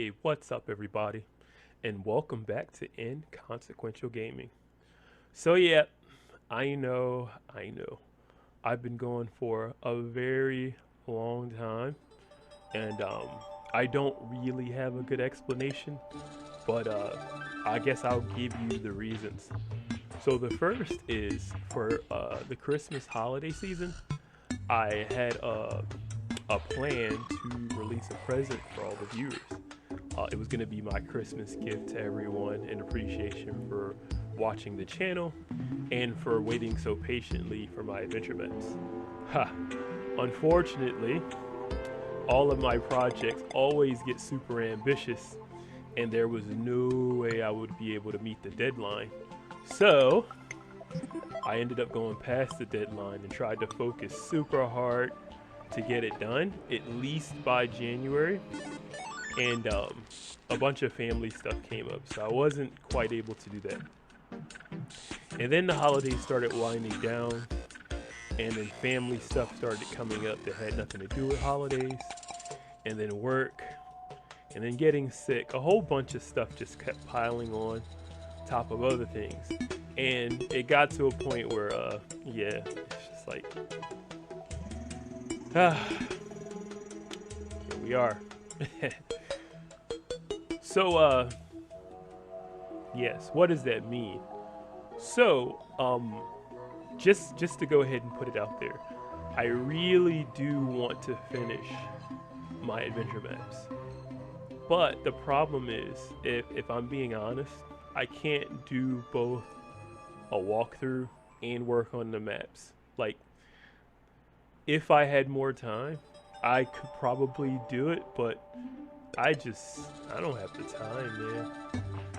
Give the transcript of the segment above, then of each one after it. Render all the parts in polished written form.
Hey, what's up, everybody? And welcome back to Inconsequential Gaming. So, yeah, I know. I've been going for a very long time, and I don't really have a good explanation, but I guess I'll give you the reasons. So, the first is for the Christmas holiday season, I had a plan to release a present for all the viewers. It was going to be my Christmas gift to everyone in appreciation for watching the channel and for waiting so patiently for my adventure maps. Ha! Unfortunately, all of my projects always get super ambitious, and there was no way I would be able to meet the deadline. So, I ended up going past the deadline and tried to focus super hard to get it done, at least by January. And a bunch of family stuff came up, so I wasn't quite able to do that. And then the holidays started winding down, and then family stuff started coming up that had nothing to do with holidays, and then work, and then getting sick. A whole bunch of stuff just kept piling on top of other things. And it got to a point where, yeah, it's just like, here we are. So, yes, what does that mean? So, just to go ahead and put it out there, I really do want to finish my adventure maps. But the problem is, if I'm being honest, I can't do both a walkthrough and work on the maps. Like, if I had more time, I could probably do it, but I don't have the time, man.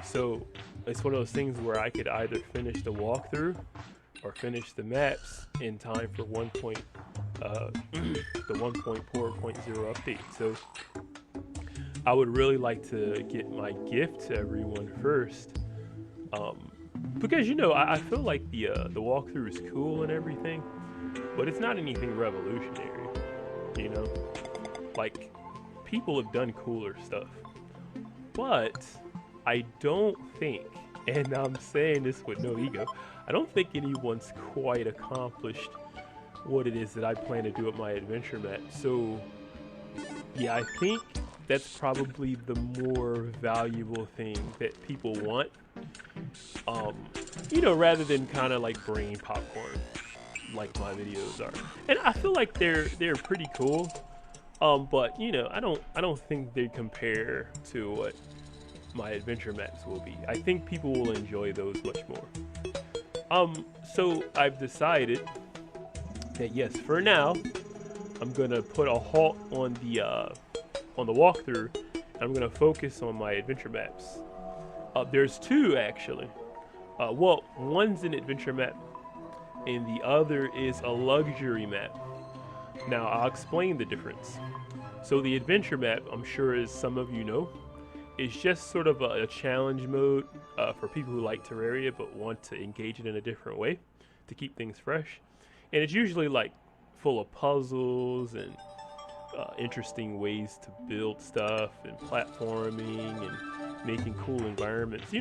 So it's one of those things where I could either finish the walkthrough or finish the maps in time for the 1.4.0 update. So I would really like to get my gift to everyone first, because I feel like the walkthrough is cool and everything, but it's not anything revolutionary, you know. Like, people have done cooler stuff, but I don't think, and I'm saying this with no ego, I don't think anyone's quite accomplished what it is that I plan to do with my adventure map. So yeah, I think that's probably the more valuable thing that people want, rather than kind of like brain popcorn like my videos are. And I feel like they're pretty cool. But I don't think they compare to what my adventure maps will be. I think people will enjoy those much more. So I've decided that yes, for now, I'm gonna put a halt on the walkthrough, and I'm gonna focus on my adventure maps. There's two actually. Well, one's an adventure map, and the other is a luxury map. Now, I'll explain the difference. So the adventure map, I'm sure as some of you know, is just sort of a challenge mode for people who like Terraria but want to engage it in a different way to keep things fresh. And it's usually like full of puzzles and interesting ways to build stuff and platforming and making cool environments,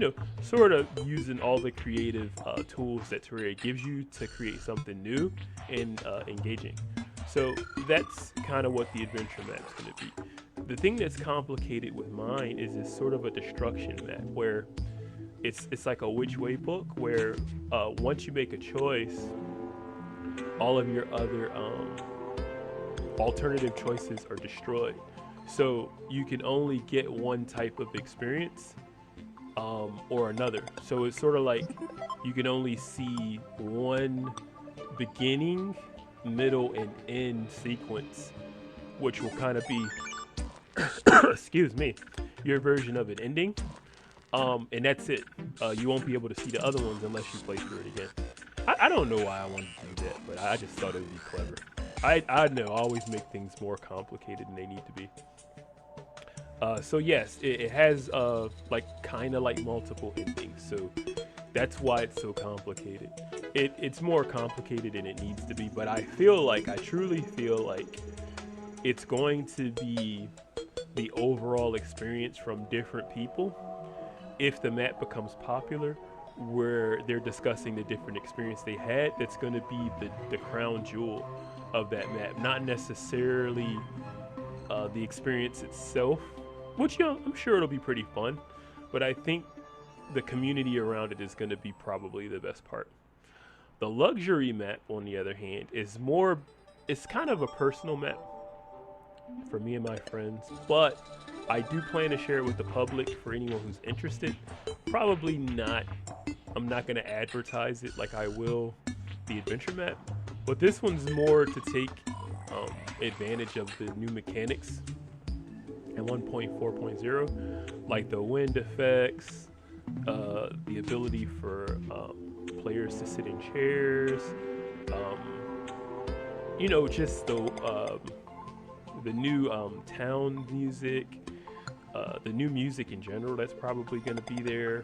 sort of using all the creative tools that Terraria gives you to create something new and engaging. So that's kind of what the adventure map's going to be. The thing that's complicated with mine is it's sort of a destruction map where it's like a which way book where once you make a choice, all of your other alternative choices are destroyed. So you can only get one type of experience or another. So it's sort of like you can only see one beginning, middle, and end sequence, which will kind of be excuse me, your version of an ending, and that's it. You won't be able to see the other ones unless you play through it again. I don't know why I wanted to do that, but I just thought it would be clever. I know, I always make things more complicated than they need to be. So yes, it has like kind of like multiple endings, so that's why it's so complicated. It's more complicated than it needs to be, but I truly feel like it's going to be the overall experience from different people if the map becomes popular, where they're discussing the different experience they had. That's going to be the crown jewel of that map, not necessarily the experience itself, which, you know, I'm sure it'll be pretty fun, but I think the community around it is going to be probably the best part. The luxury map, on the other hand, is more, it's kind of a personal map for me and my friends, but I do plan to share it with the public for anyone who's interested. Probably not, I'm not going to advertise it like I will the adventure map, but this one's more to take advantage of the new mechanics in 1.4.0, like the wind effects, the ability for players to sit in chairs, you know, just the new town music, the new music in general that's probably going to be there,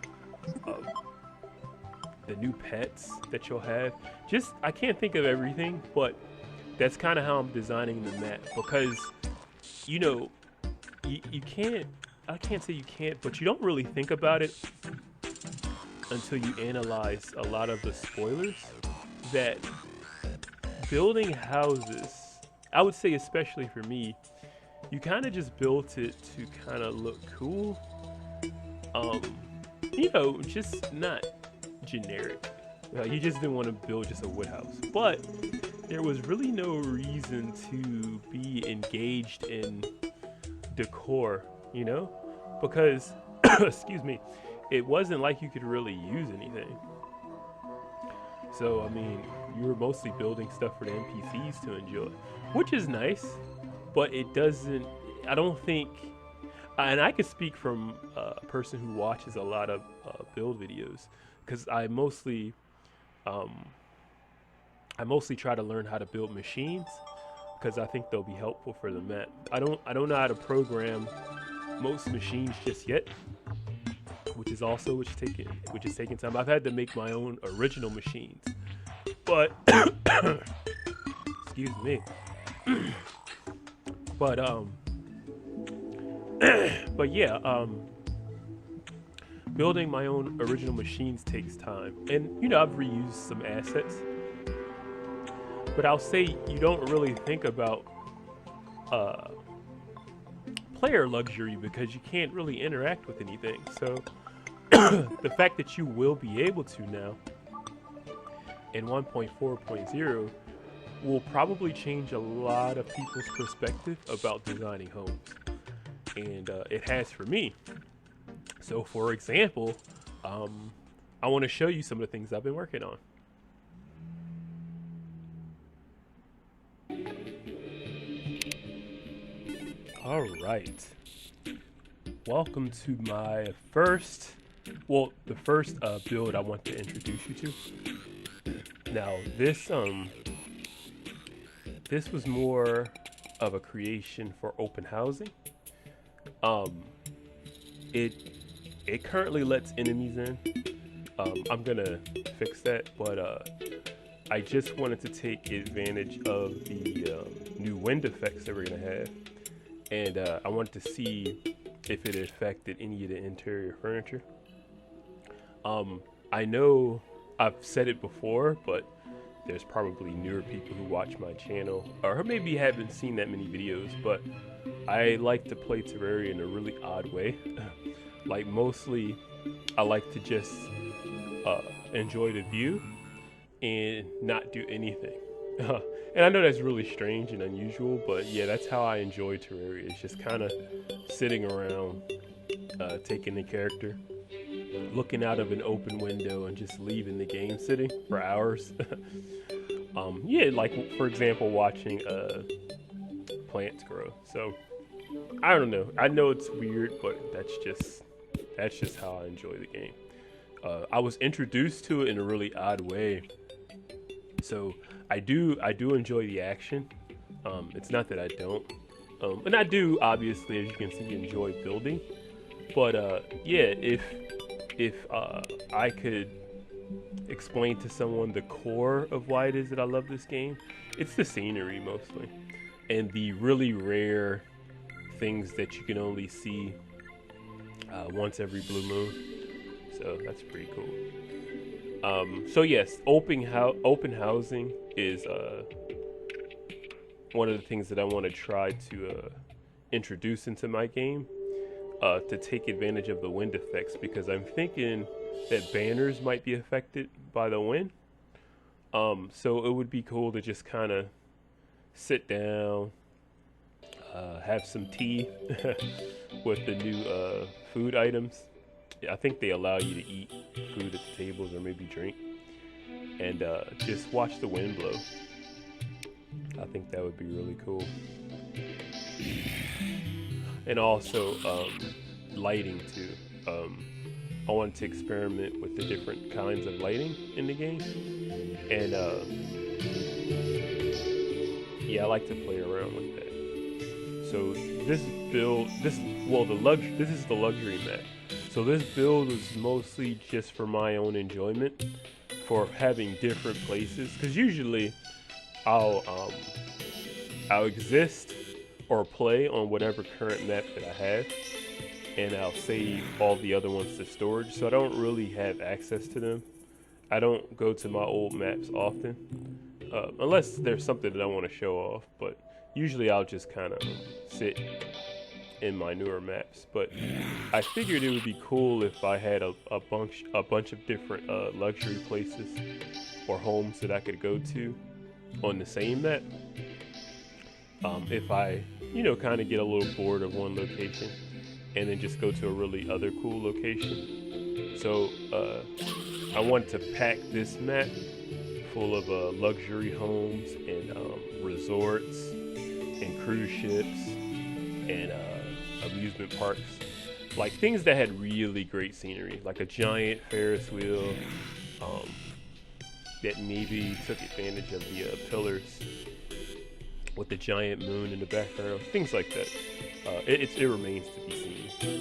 the new pets that you'll have. Just, I can't think of everything, but that's kind of how I'm designing the map, because, you know, you can't, I can't say you can't, but you don't really think about it until you analyze a lot of the spoilers, that building houses, I would say especially for me, you kind of just built it to kind of look cool, you know, just not generic. You just didn't want to build just a wood house, but there was really no reason to be engaged in decor, you know, because excuse me, it wasn't like you could really use anything. So I mean, you were mostly building stuff for the NPCs to enjoy, which is nice, but it doesn't, I don't think, and I can speak from a person who watches a lot of build videos, because I mostly try to learn how to build machines, because I think they'll be helpful for the map. I don't know how to program most machines just yet, which is taking time. I've had to make my own original machines, but excuse me. But but yeah, building my own original machines takes time, and you know, I've reused some assets, but I'll say you don't really think about player luxury because you can't really interact with anything. So the fact that you will be able to now in 1.4.0 will probably change a lot of people's perspective about designing homes, and it has for me. So for example, I want to show you some of the things I've been working on. All right, welcome to my first, the first build I want to introduce you to. Now this was more of a creation for open housing. It currently lets enemies in. I'm gonna fix that, but I just wanted to take advantage of the new wind effects that we're gonna have, and I wanted to see if it affected any of the interior furniture. I know I've said it before, but there's probably newer people who watch my channel, or maybe haven't seen that many videos, but I like to play Terraria in a really odd way. Like, mostly I like to just enjoy the view and not do anything. And I know that's really strange and unusual, but yeah, that's how I enjoy Terraria. It's just kind of sitting around, taking the character, looking out of an open window, and just leaving the game sitting for hours. Yeah, like for example, watching plants grow. So I don't know. I know it's weird, but that's just how I enjoy the game. I was introduced to it in a really odd way, so I do enjoy the action. It's not that I don't, and I do, obviously, as you can see, enjoy building. But yeah, if I could explain to someone the core of why it is that I love this game, it's the scenery mostly, and the really rare things that you can only see once every blue moon. So that's pretty cool. So yes, open housing is one of the things that I want to try to introduce into my game, to take advantage of the wind effects, because I'm thinking that banners might be affected by the wind. So it would be cool to just kind of sit down, have some tea with the new food items. I think they allow you to eat food at the tables or maybe drink, and just watch the wind blow. I think that would be really cool. And also lighting too. I wanted to experiment with the different kinds of lighting in the game, and yeah, I like to play around with that. So this build, this is the luxury map. So this build was mostly just for my own enjoyment, for having different places. Because usually, I'll exist or play on whatever current map that I have, and I'll save all the other ones to storage. So I don't really have access to them. I don't go to my old maps often, unless there's something that I want to show off. But usually I'll just kind of sit in my newer maps. But I figured it would be cool if I had a bunch of different luxury places or homes that I could go to on the same map. If I, kind of get a little bored of one location, and then just go to a really other cool location. So I want to pack this map full of luxury homes and resorts and cruise ships and amusement parks, like things that had really great scenery, like a giant Ferris wheel that maybe took advantage of the pillars with the giant moon in the background, things like that. It remains to be seen.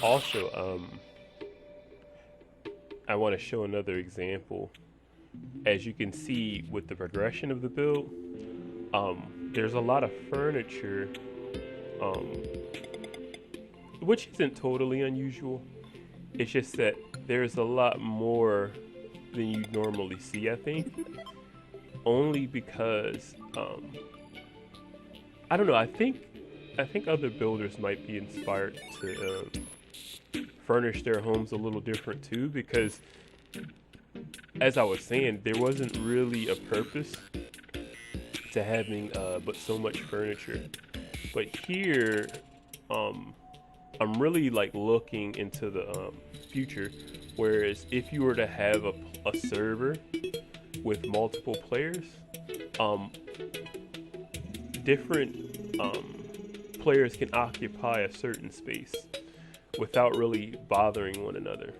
Also, I want to show another example. As you can see with the progression of the build, there's a lot of furniture, which isn't totally unusual. It's just that there's a lot more than you normally see, I think. Only because, I don't know, I think other builders might be inspired to furnish their homes a little different too, because as I was saying, there wasn't really a purpose to having but so much furniture. But here, I'm really like looking into the future, whereas if you were to have a server with multiple players, different players can occupy a certain space without really bothering one another.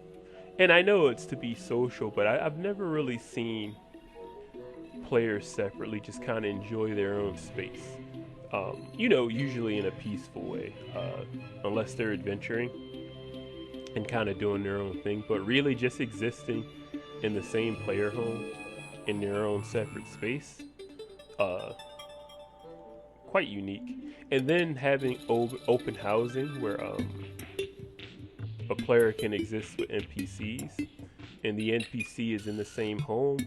And I know it's to be social, but I've never really seen players separately just kind of enjoy their own space. Usually in a peaceful way, unless they're adventuring and kind of doing their own thing, but really just existing in the same player home in their own separate space, quite unique. And then having open housing where a player can exist with NPCs, and the NPC is in the same home,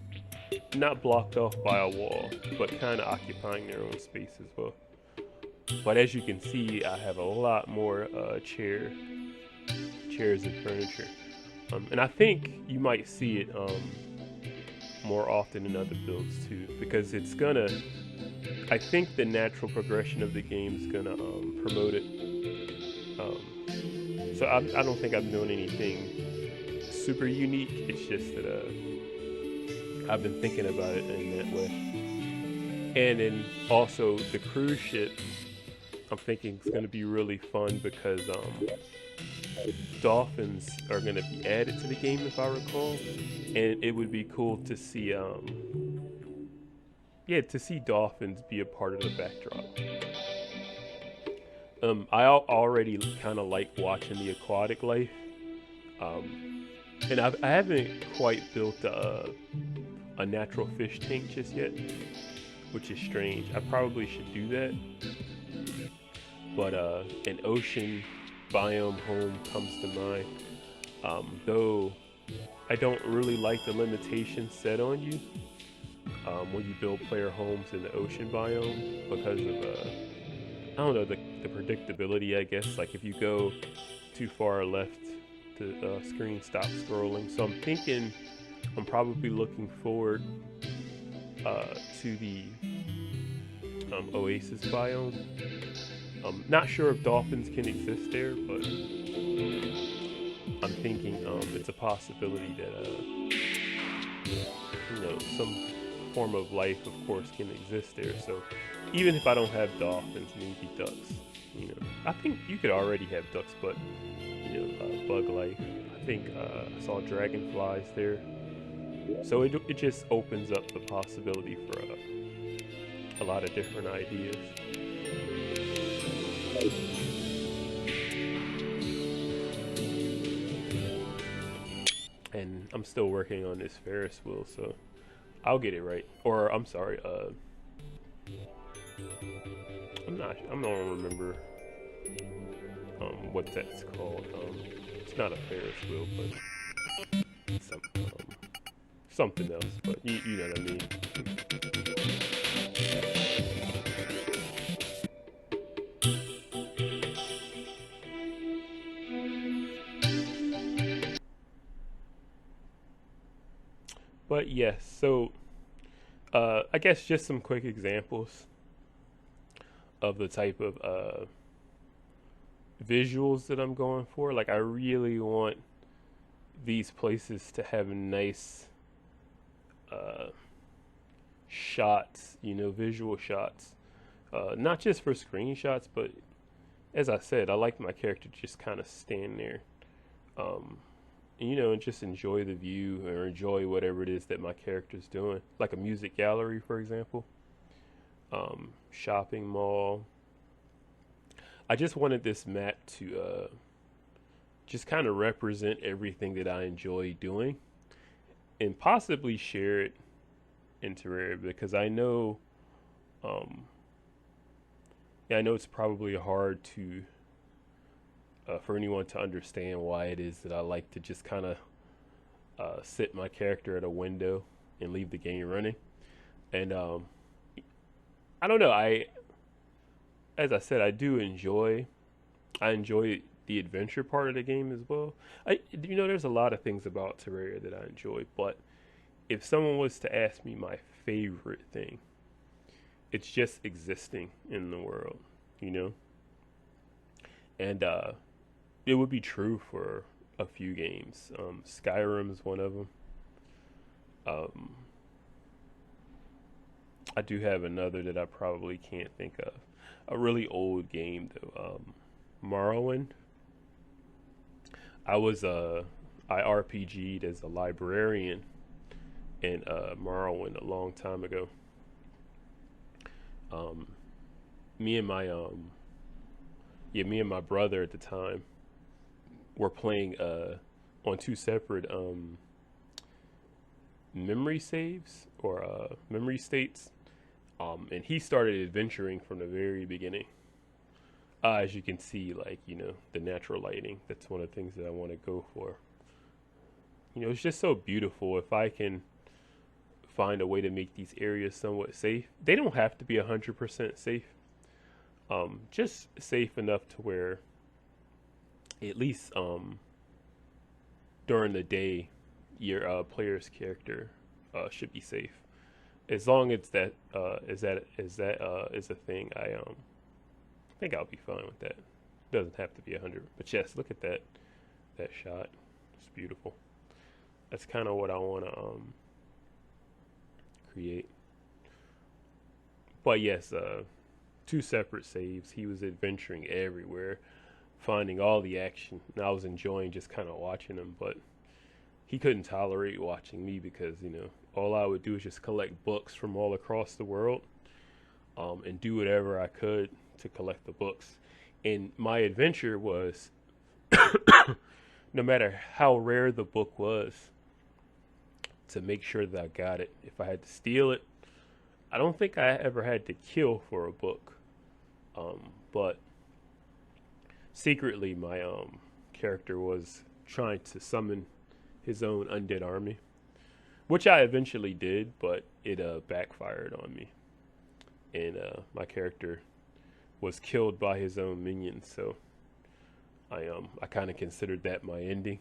not blocked off by a wall, but kind of occupying their own space as well. But as you can see, I have a lot more chairs and furniture, and I think you might see it more often in other builds too, because it's gonna, I think the natural progression of the game is gonna promote it. So I don't think I'm doing anything super unique. It's just that I've been thinking about it in that way. And then also the cruise ship, I'm thinking it's going to be really fun because dolphins are going to be added to the game, if I recall, and it would be cool to see dolphins be a part of the backdrop. I already kind of like watching the aquatic life, And I haven't quite built a natural fish tank just yet, which is strange. I probably should do that. But an ocean biome home comes to mind. Though I don't really like the limitations set on you when you build player homes in the ocean biome because of I don't know, the predictability, I guess. Like if you go too far left, the screen stops scrolling. So I'm thinking I'm probably looking forward to the Oasis biome. Not sure if dolphins can exist there, but I'm thinking it's a possibility that some form of life, of course, can exist there. So even if I don't have dolphins, maybe ducks. I think you could already have ducks, but bug life. I think I saw dragonflies there. So it just opens up the possibility for a lot of different ideas. And I'm still working on this Ferris wheel, so I'll get it right. Or I'm sorry, I don't remember what that's called. It's not a Ferris wheel, but something else. But you know what I mean. But yes, so I guess just some quick examples of the type of visuals that I'm going for. Like I really want these places to have nice shots, visual shots. Not just for screenshots, but as I said, I like my character to just kind of stand there. And just enjoy the view or enjoy whatever it is that my character's doing. Like a music gallery, for example. Shopping mall. I just wanted this map to just kind of represent everything that I enjoy doing and possibly share it in Terraria, because I know I know it's probably hard to for anyone to understand why it is that I like to just kind of sit my character at a window and leave the game running. And I don't know, as I said, I enjoy the adventure part of the game as well. There's a lot of things about Terraria that I enjoy, but if someone was to ask me my favorite thing, it's just existing in the world, And it would be true for a few games. Skyrim is one of them. I do have another that I probably can't think of. A really old game though. Morrowind. I RPG'd as a librarian in Morrowind a long time ago. Me and my brother at the time were playing on two separate memory saves or memory states. And he started adventuring from the very beginning. As you can see, the natural lighting, that's one of the things that I want to go for. It's just so beautiful. If I can find a way to make these areas somewhat safe, they don't have to be 100% safe. Just safe enough to where at least during the day your player's character should be safe. As long as that is a thing, I think I'll be fine with that. It doesn't have to be 100, but yes, look at that shot. It's beautiful. That's kind of what I want to create. But yes, two separate saves. He was adventuring everywhere, finding all the action, and I was enjoying just kind of watching him. But he couldn't tolerate watching me because all I would do is just collect books from all across the world, and do whatever I could to collect the books. And my adventure was no matter how rare the book was, to make sure that I got it. If I had to steal it, I don't think I ever had to kill for a book. But secretly, my character was trying to summon his own undead army, which I eventually did, but it backfired on me, and my character was killed by his own minions. So I kind of considered that my ending,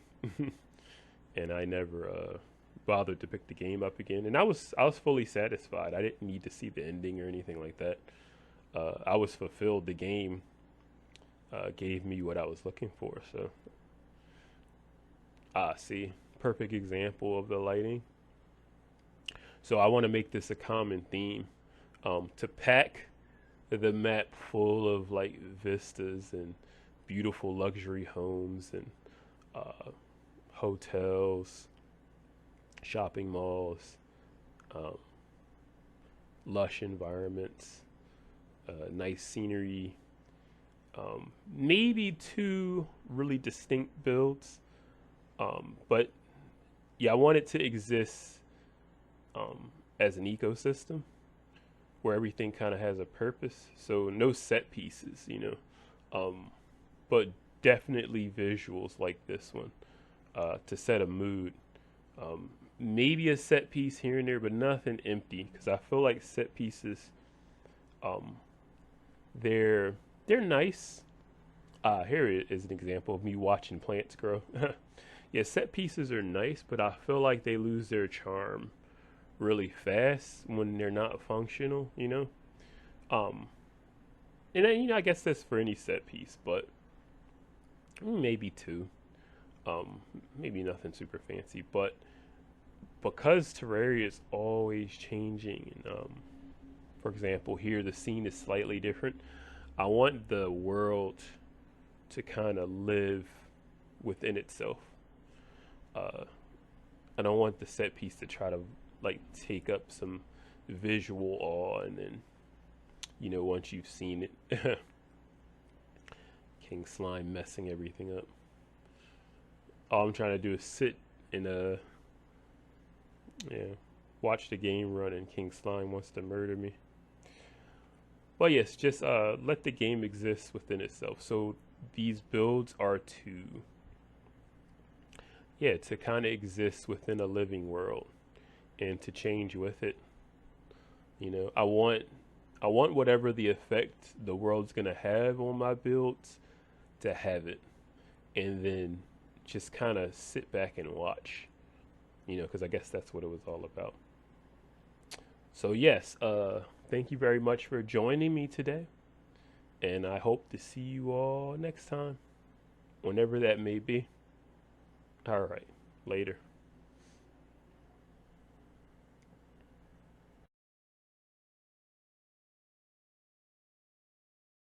and I never bothered to pick the game up again. And I was fully satisfied. I didn't need to see the ending or anything like that. I was fulfilled. The game gave me what I was looking for. So see, perfect example of the lighting. So I want to make this a common theme, to pack the map full of like vistas and beautiful luxury homes and hotels, shopping malls, lush environments, nice scenery, maybe two really distinct builds, but yeah, I want it to exist as an ecosystem where everything kind of has a purpose. So no set pieces, but definitely visuals like this one to set a mood. Maybe a set piece here and there, but nothing empty, because I feel like set pieces, they're nice. Here is an example of me watching plants grow. Yeah, set pieces are nice, but I feel like they lose their charm really fast when they're not functional, and then, I guess that's for any set piece, but maybe two, maybe nothing super fancy. But because Terraria is always changing, and for example, here the scene is slightly different, I want the world to kind of live within itself. I don't want the set piece to try to like take up some visual awe, and then once you've seen it, King Slime messing everything up. All I'm trying to do is sit and watch the game run, and King Slime wants to murder me. But yes, just let the game exist within itself. So these builds are to kind of exist within a living world and to change with it. I want whatever the effect the world's gonna have on my builds to have it, and then just kind of sit back and watch, because I guess that's what it was all about. So yes, thank you very much for joining me today, and I hope to see you all next time, whenever that may be. All right, later.